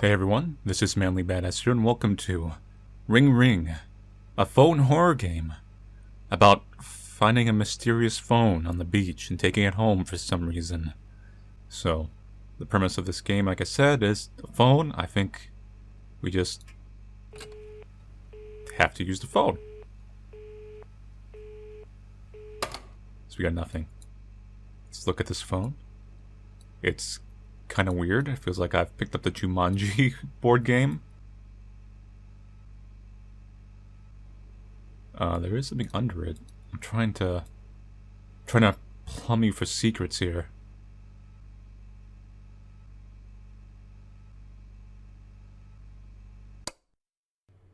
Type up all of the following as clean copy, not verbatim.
Hey everyone, this is Manly Badass here, and welcome to Ring Ring, a phone horror game about finding a mysterious phone on the beach and taking it home for some reason. So, the premise of this game, like I said, is a phone. I think we just have to use the phone. So we got nothing. Let's look at this phone. It's kind of weird. It feels like I've picked up the Jumanji board game. There is something under it. I'm trying to plumb you for secrets here.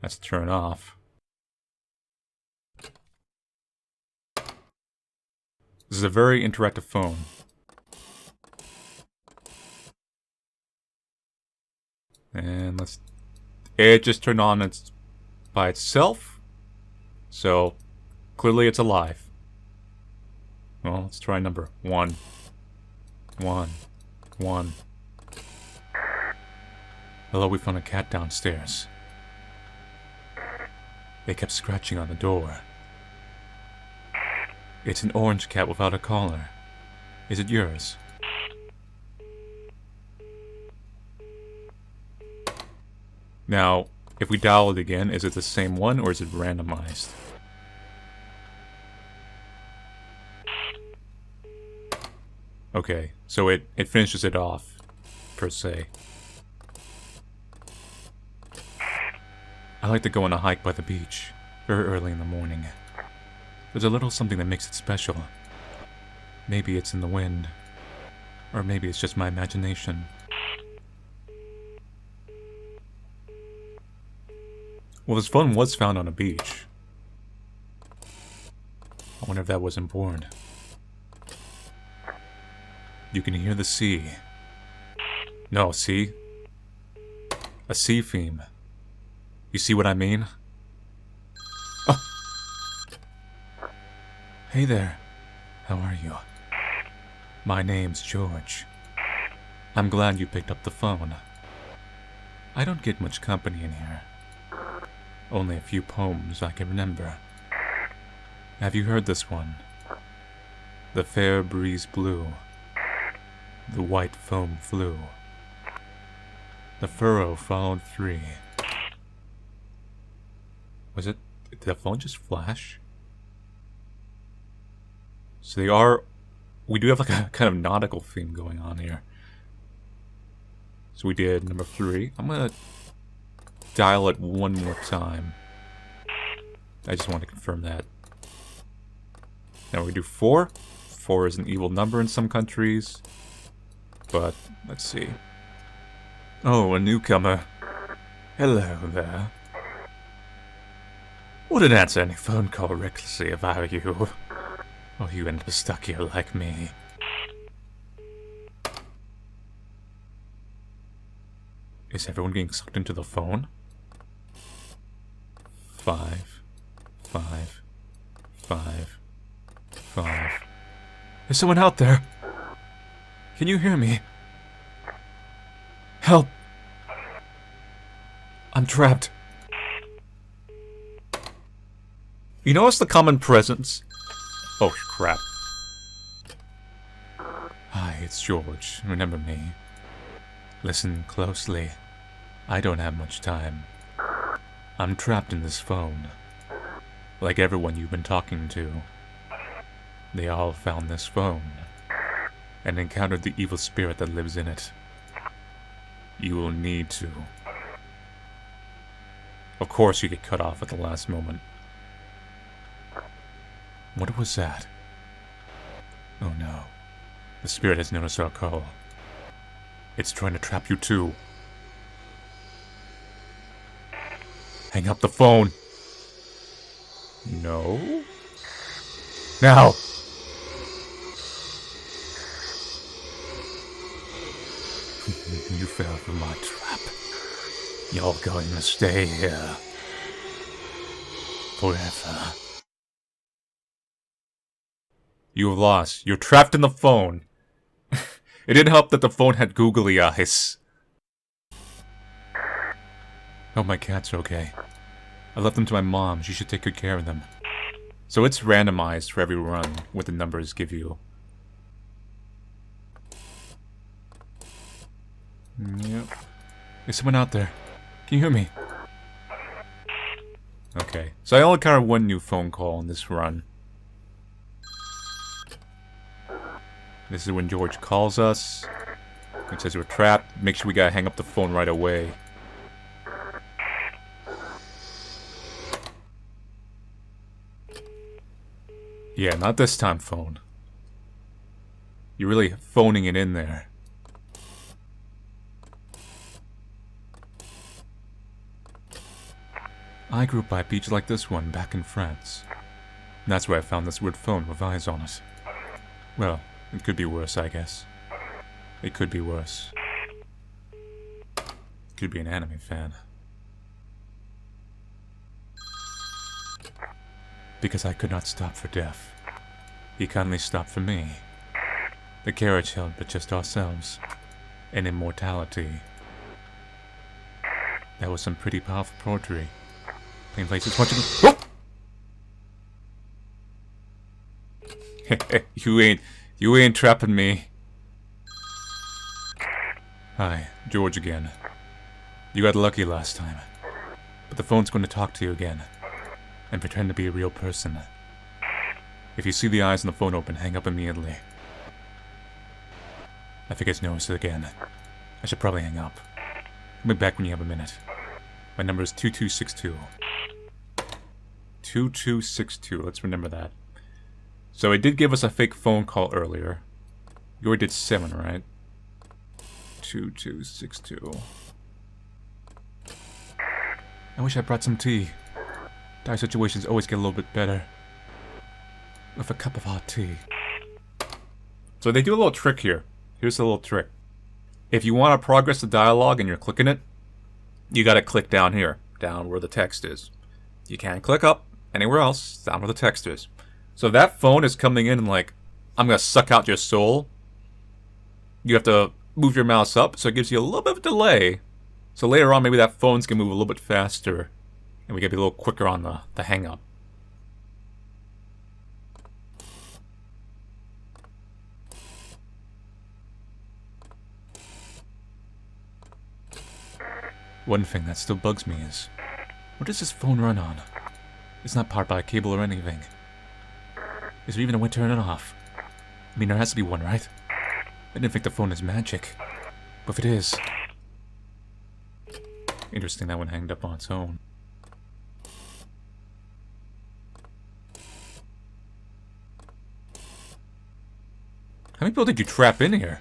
Let's turn off. This is a very interactive phone. And it just turned on by itself. So, clearly it's alive. Well, let's try number 1. 1. 1. Hello, we found a cat downstairs. They kept scratching on the door. It's an orange cat without a collar. Is it yours? Now, if we dial it again, is it the same one or is it randomized? Okay, so it finishes it off, per se. I like to go on a hike by the beach, very early in the morning. There's a little something that makes it special. Maybe it's in the wind, or maybe it's just my imagination. Well, this phone was found on a beach. I wonder if that was important. You can hear the sea. No, see? A sea theme. You see what I mean? Oh. Hey there. How are you? My name's George. I'm glad you picked up the phone. I don't get much company in here. Only a few poems I can remember. Have you heard this one? The fair breeze blew. The white foam flew. The furrow followed 3. Did the phone just flash? So we do have like a kind of nautical theme going on here. So we did number 3. I'm gonna dial it one more time. I just want to confirm that. Now we do 4. 4 is an evil number in some countries. But, let's see. Oh, a newcomer. Hello there. Wouldn't answer any phone call recklessly if I were you. Or you end up stuck here like me. Is everyone getting sucked into the phone? 5. 5. 5. 5. There's someone out there! Can you hear me? Help! I'm trapped. You notice the common presence? Oh, crap. Hi, it's George. Remember me. Listen closely. I don't have much time. I'm trapped in this phone. Like everyone you've been talking to. They all found this phone. And encountered the evil spirit that lives in it. You will need to. Of course you get cut off at the last moment. What was that? Oh no. The spirit has noticed our call. It's trying to trap you too. Hang up the phone. No? Now! You fell for my trap. You're going to stay here. Forever. You have lost. You're trapped in the phone. It didn't help that the phone had googly eyes. Hope my cats are okay. I left them to my mom. She should take good care of them. So it's randomized for every run what the numbers give you. Yep. There's someone out there. Can you hear me? Okay. So I only encountered one new phone call in this run. This is when George calls us. It says we're trapped. Make sure we gotta hang up the phone right away. Yeah, not this time, phone. You're really phoning it in there. I grew up by a beach like this one back in France. And that's where I found this weird phone with eyes on it. Well, it could be worse, I guess. It could be worse. Could be an anime fan. Because I could not stop for death. He kindly stopped for me. The carriage held but just ourselves. And immortality. That was some pretty powerful poetry. Plain places watching. Oh! you ain't trapping me. Hi, George again. You got lucky last time. But the phone's going to talk to you again. And pretend to be a real person. If you see the eyes on the phone open, hang up immediately. I think it's noticed it again. I should probably hang up. I'll be back when you have a minute. My number is 2262. 2262, let's remember that. So it did give us a fake phone call earlier. You already did 7, right? 2262. I wish I brought some tea. Dire situations always get a little bit better with a cup of hot tea. So they do a little trick here. Here's a little trick. If you want to progress the dialogue and you're clicking it, you gotta click down here, down where the text is. You can't click up anywhere else, down where the text is. So that phone is coming in and like, I'm gonna suck out your soul. You have to move your mouse up, so it gives you a little bit of a delay. So later on, maybe that phone's gonna move a little bit faster. And we gotta be a little quicker on the hang-up. One thing that still bugs me is, what does this phone run on? It's not powered by a cable or anything. Is there even a way to turn it off? I mean, there has to be one, right? I didn't think the phone is magic. But if it is... Interesting that one hanged up on its own. How many people did you trap in here?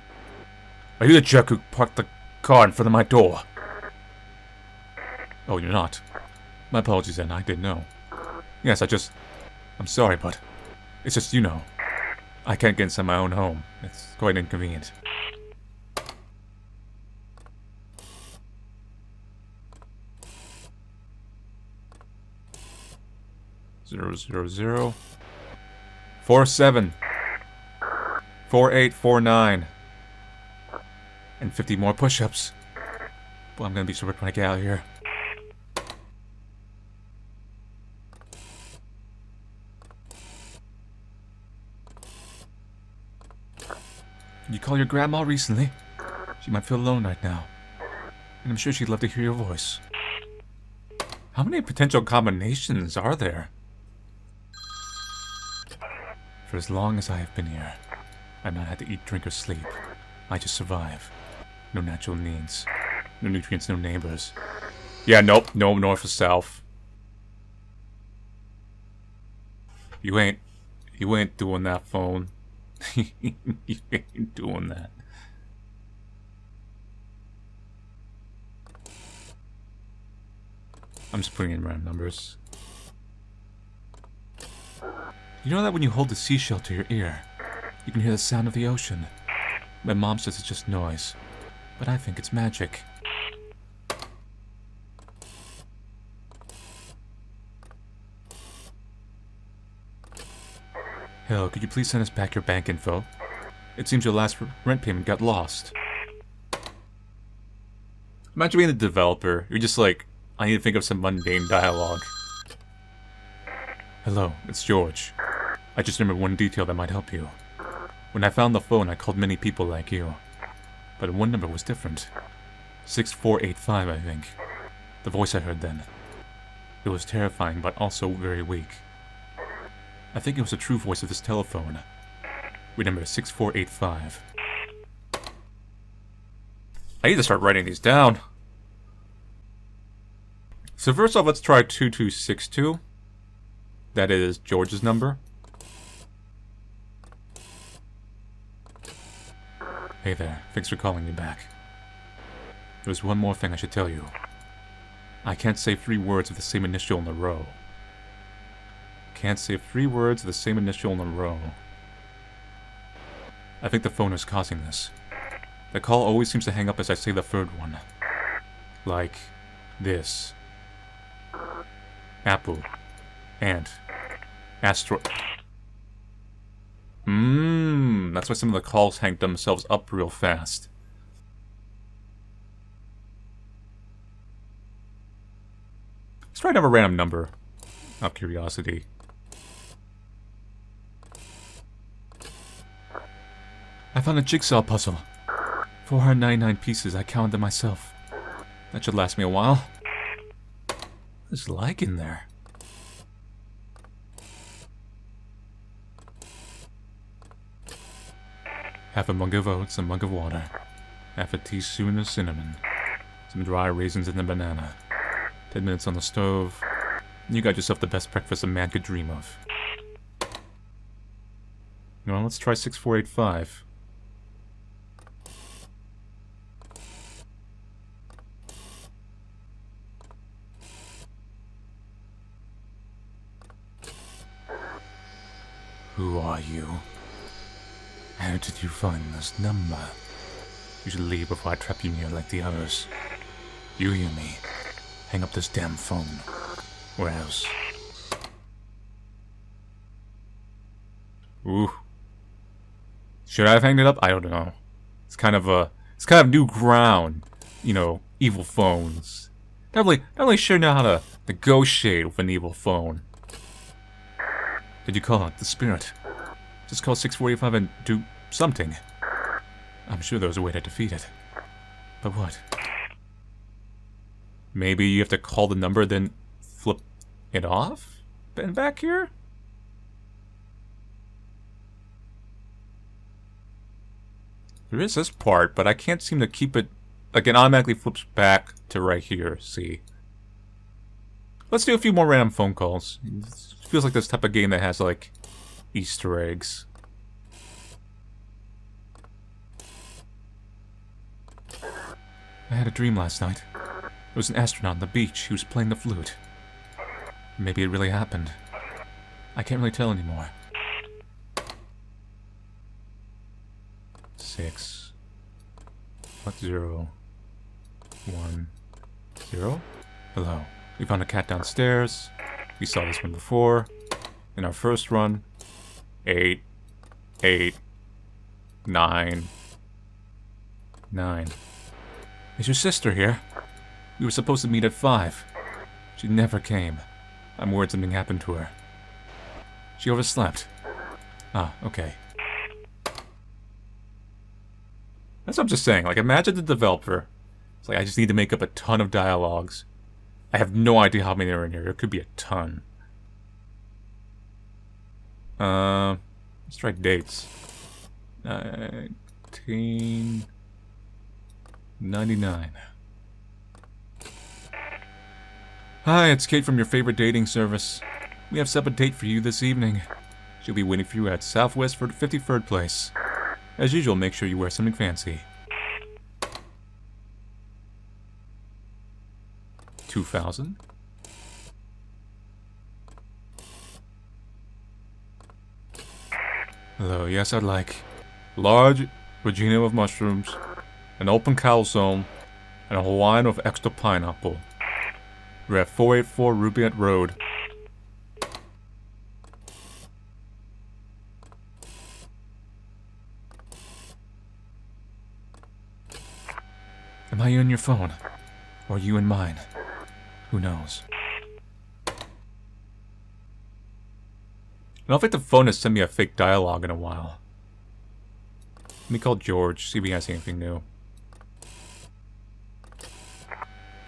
Are you the jerk who parked the car in front of my door? Oh, you're not. My apologies then, I didn't know. Yes, I'm sorry, but... It's just, you know... I can't get inside my own home. It's quite inconvenient. Zero, zero, zero. 47. 4849. And 50 more push-ups. Boy, I'm gonna be so rich when I get out of here. Did you call your grandma recently? She might feel alone right now. And I'm sure she'd love to hear your voice. How many potential combinations are there? For as long as I have been here, I've not had to eat, drink, or sleep. I just survive. No natural needs. No nutrients, no neighbors. Yeah, nope. No north or south. You ain't doing that, phone. You ain't doing that. I'm just putting in random numbers. You know that when you hold the seashell to your ear, you can hear the sound of the ocean? My mom says it's just noise, but I think it's magic. Hell, could you please send us back your bank info? It seems your last rent payment got lost. Imagine being the developer. You're just like I need to think of some mundane dialogue. Hello, it's George. I just remembered one detail that might help you. When I found the phone, I called many people like you. But one number was different. 6485, I think. The voice I heard then. It was terrifying, but also very weak. I think it was the true voice of this telephone. Remember, 6485. I need to start writing these down. So first off, let's try 2262. That is George's number. Hey there, thanks for calling me back. There's one more thing I should tell you. I can't say 3 words with the same initial in a row. Can't say 3 words with the same initial in a row. I think the phone is causing this. The call always seems to hang up as I say the third one. Like this. Apple. Ant. Astro. That's why some of the calls hang themselves up real fast. Let's try another random number. Out of curiosity. I found a jigsaw puzzle. 499 pieces, I counted them myself. That should last me a while. There's like in there. Half a mug of oats, a mug of water. Half a teaspoon of cinnamon. Some dry raisins and a banana. 10 minutes on the stove. You got yourself the best breakfast a man could dream of. Well, let's try 6485. Who are you? How did you find this number? You should leave before I trap you near like the others. You hear me? Hang up this damn phone. Or else. Ooh. Should I have hanged it up? I don't know. It's kind of new ground. You know, evil phones. Not really sure now how to negotiate with an evil phone. Did you call out the spirit? Just call 645 and do something. I'm sure there was a way to defeat it. But what? Maybe you have to call the number, then flip it off? And back here? There is this part, but I can't seem to keep it... Like, it automatically flips back to right here, see? Let's do a few more random phone calls. It feels like this type of game that has, like, Easter eggs. I had a dream last night. There was an astronaut on the beach. He was playing the flute. Maybe it really happened. I can't really tell anymore. 6 0 1 0. Hello. We found a cat downstairs. We saw this one before. In our first run. 8 8 9 9. Is your sister here? We were supposed to meet at 5. She never came. I'm worried something happened to her. She overslept. Ah, okay. That's what I'm just saying. Like, imagine the developer. It's like, I just need to make up a ton of dialogues. I have no idea how many are in here. There could be a ton. Let's try dates. 1999. Hi, it's Kate from your favorite dating service. We have set up a date for you this evening. She'll be waiting for you at Southwest 53rd Place. As usual, make sure you wear something fancy. 2000. Hello, yes, I'd like large Regina with mushrooms, an open calzone, and a Hawaiian with extra pineapple. We're at 484 Rubiette Road. Am I in your phone? Or are you in mine? Who knows? I don't think the phone has sent me a fake dialogue in a while. Let me call George, see if he has anything new.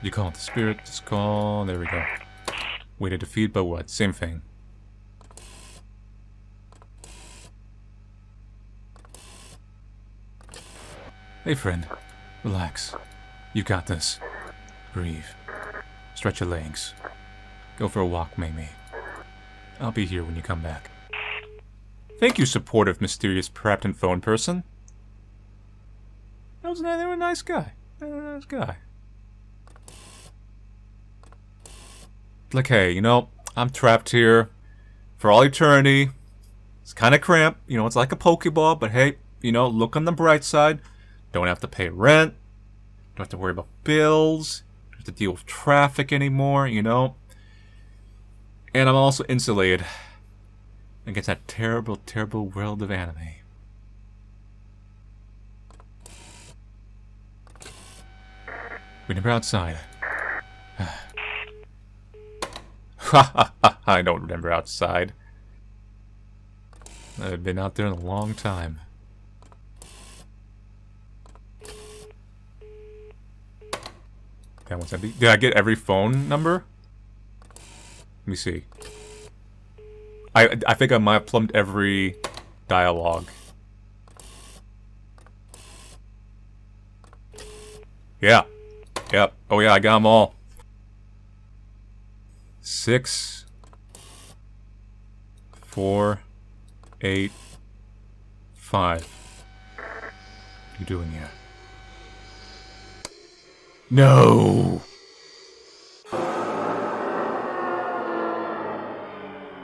You call it the spirit, just call, there we go. Way to defeat, but what? Same thing. Hey friend, relax. You got this. Breathe. Stretch your legs. Go for a walk, maybe. I'll be here when you come back. Thank you, supportive, mysterious, Prapton phone person. They were a nice guy. They were a nice guy. Like, hey, you know, I'm trapped here for all eternity. It's kind of cramped. You know, it's like a Pokeball, but hey, you know, look on the bright side. Don't have to pay rent. Don't have to worry about bills. Don't have to deal with traffic anymore, you know. And I'm also insulated against that terrible, terrible world of anime. Remember outside. I don't remember outside. I've been out there in a long time. That one's empty. Did I get every phone number? Let me see. I think I might have plumbed every dialogue. Yeah. Yep. Oh yeah, I got them all. 6, 4, 8, 5. What are you doing here? No!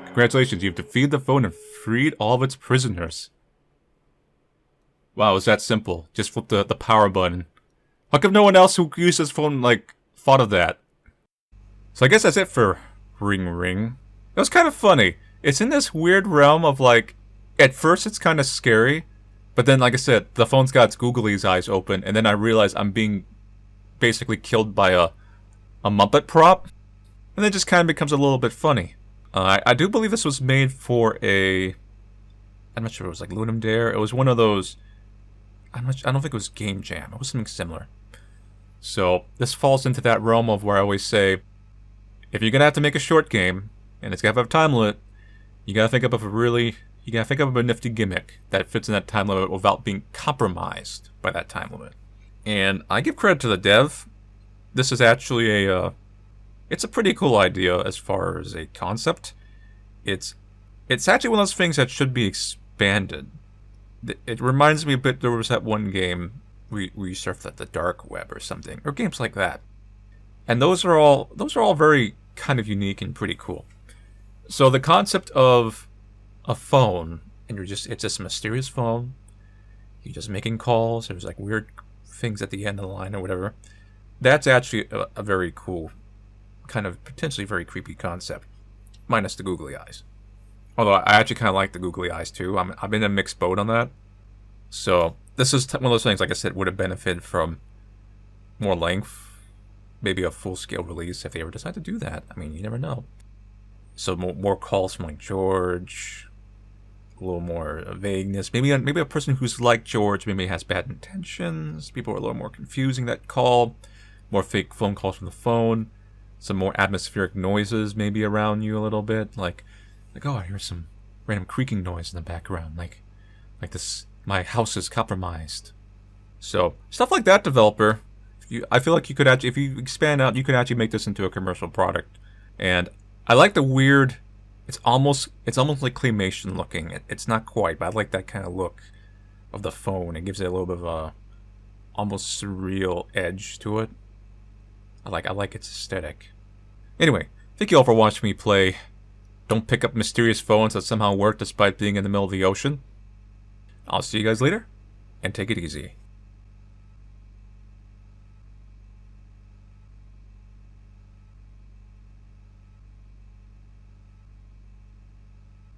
Congratulations, you've defeated the phone and freed all of its prisoners. Wow, it was that simple. Just flip the power button. How come no one else who used this phone, like, thought of that? So I guess that's it for Ring Ring. It was kind of funny. It's in this weird realm of, like, at first it's kind of scary, but then, like I said, the phone's got its googly's eyes open, and then I realize I'm being basically killed by a Muppet prop, and then it just kind of becomes a little bit funny. I do believe this was made for a... I'm not sure if it was like Ludum Dare. It was one of those... I don't think it was Game Jam. It was something similar. So, this falls into that realm of where I always say, if you're going to have to make a short game, and it's going to have a time limit, you got to think up of a nifty gimmick that fits in that time limit without being compromised by that time limit. And I give credit to the dev. This is actually it's a pretty cool idea as far as a concept. It's actually one of those things that should be expanded. It reminds me a bit, there was that one game where you surfed at the dark web or something, or games like that. And those are all very kind of unique and pretty cool. So the concept of a phone, and it's just a mysterious phone. You're just making calls. There's like weird things at the end of the line or whatever. That's actually a very cool, kind of potentially very creepy concept, minus the googly eyes. Although I actually kind of like the googly eyes too. I'm in a mixed boat on that. So this is one of those things, like I said, would have benefited from more length, maybe a full-scale release if they ever decide to do that. I mean, you never know. So more calls from like George, a little more vagueness. Maybe a person who's like George maybe has bad intentions. People are a little more confusing that call. More fake phone calls from the phone. Some more atmospheric noises maybe around you a little bit. Like oh, I hear some random creaking noise in the background. Like this, my house is compromised. So stuff like that, developer. I feel like you could actually, if you expand out, you could actually make this into a commercial product. And I like the weird. It's almost like claymation looking. It's not quite, but I like that kind of look of the phone. It gives it a little bit of a almost surreal edge to it. I like its aesthetic. Anyway, thank you all for watching me play Don't Pick Up Mysterious Phones That Somehow Work Despite Being in the Middle of the Ocean. I'll see you guys later, and take it easy.